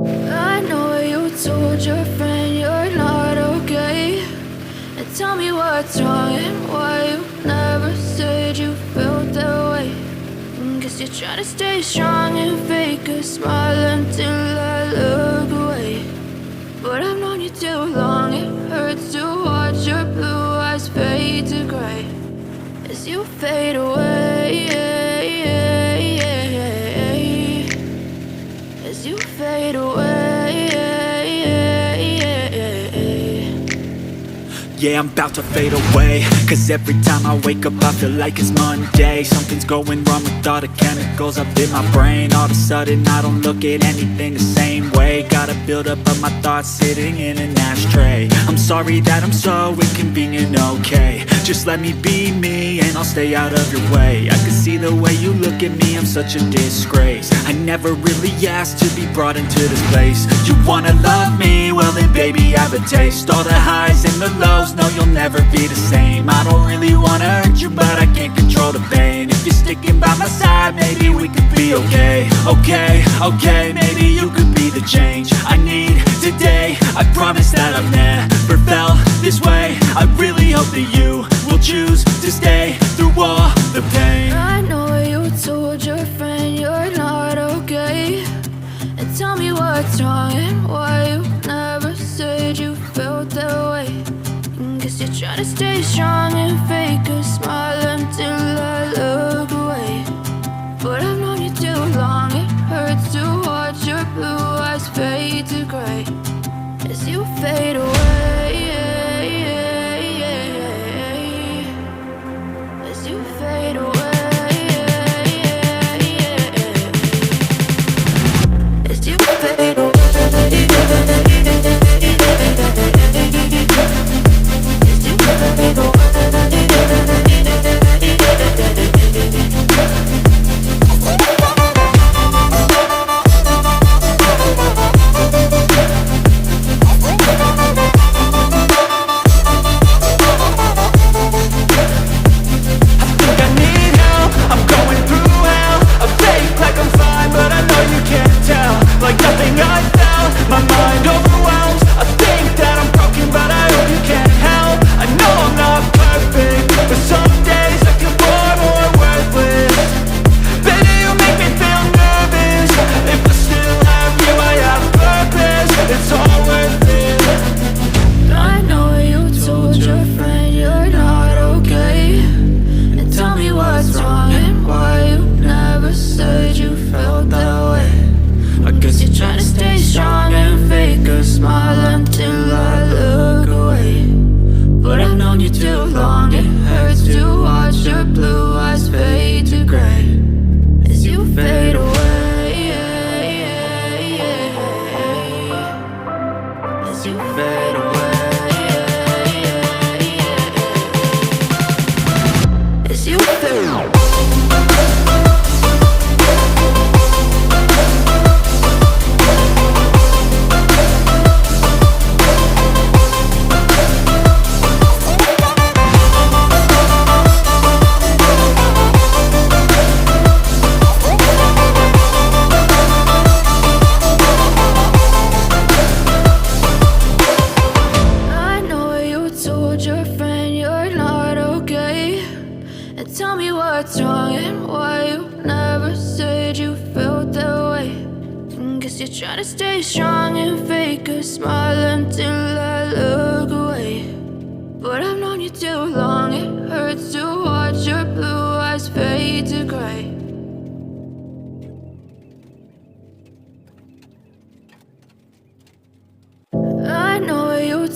I know you told your friend you're not okay. And tell me what's wrong and why you never said you felt that way. Guess you're trying to stay strong and fake a smile until I look away. But I've known you too long, it hurts to watch your blue eyes fade to gray as you fade away, as you fade away. Yeah, I'm about to fade away, cause every time I wake up I feel like it's Monday. Something's going wrong with all the chemicals up in my brain. All of a sudden I don't look at anything the same way. Got a buildup of my thoughts sitting in an ashtray. I'm sorry that I'm so inconvenient, okay. Just let me be me and I'll stay out of your way. I can see the way you look at me, I'm such a disgrace. I never really asked to be brought into this place. You wanna love me? Well then baby have a taste. All the highs and the lows, no you'll never be the same. I don't really wanna hurt you but I can't control the pain. If you're sticking by my side maybe we could be okay. Okay, maybe you could be the change I need today. I promise that I've never felt this way. I really hope that you will choose to stay through all the pain. I know you told your friend you're not okay. And tell me what's wrong and why you never said you felt that way. Guess you're trying to stay strong and fake a smile until I look away. But I've known you too long, it hurts to watch your blue eyes fade to gray as you fade away, as you fade away, as you fade away.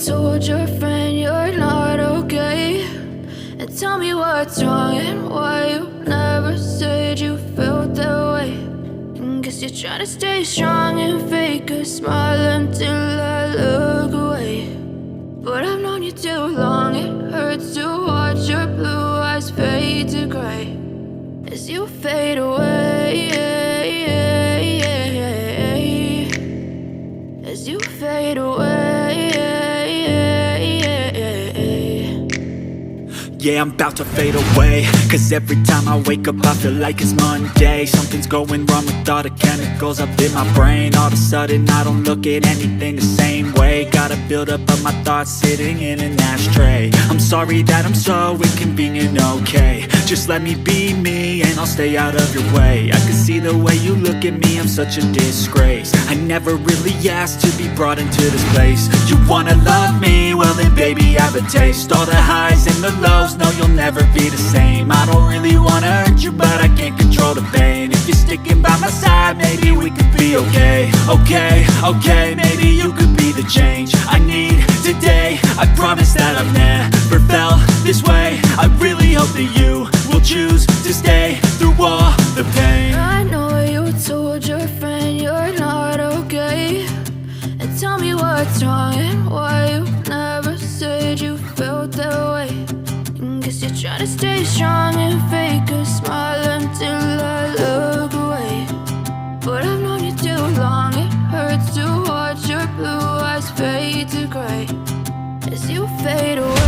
Told your friend you're not okay. And tell me what's wrong and why you never said you felt that way. Guess you're trying to stay strong and fake a smile until I look away. But I've known you too long, it hurts to watch your blue eyes fade to gray as you fade away, as you fade away. Yeah, I'm about to fade away, cause every time I wake up I feel like it's Monday. Something's going wrong with all the chemicals up in my brain. All of a sudden I don't look at anything the same way. Gotta build up of my thoughts sitting in an ashtray. I'm sorry that I'm so inconvenient, okay. Just let me be me and I'll stay out of your way. I can see the way you look at me, I'm such a disgrace. I never really asked to be brought into this place. You wanna love me? Well then baby, have a taste. All the highs and the lows, no, you'll never be the same. I don't really wanna hurt you, but I can't control the pain. If you're sticking by my side, maybe we could be okay. Okay, maybe you could be the change I need today. I promise that I've never felt this way. I really hope that you will choose to stay through all the pain. I know you told your friend you're not okay, and tell me what's wrong and why you never said you felt that way. Guess you're trying to stay strong and fake a smile until I look away. But I've known you too long, it hurts to watch your blue eyes fade to gray as you fade away.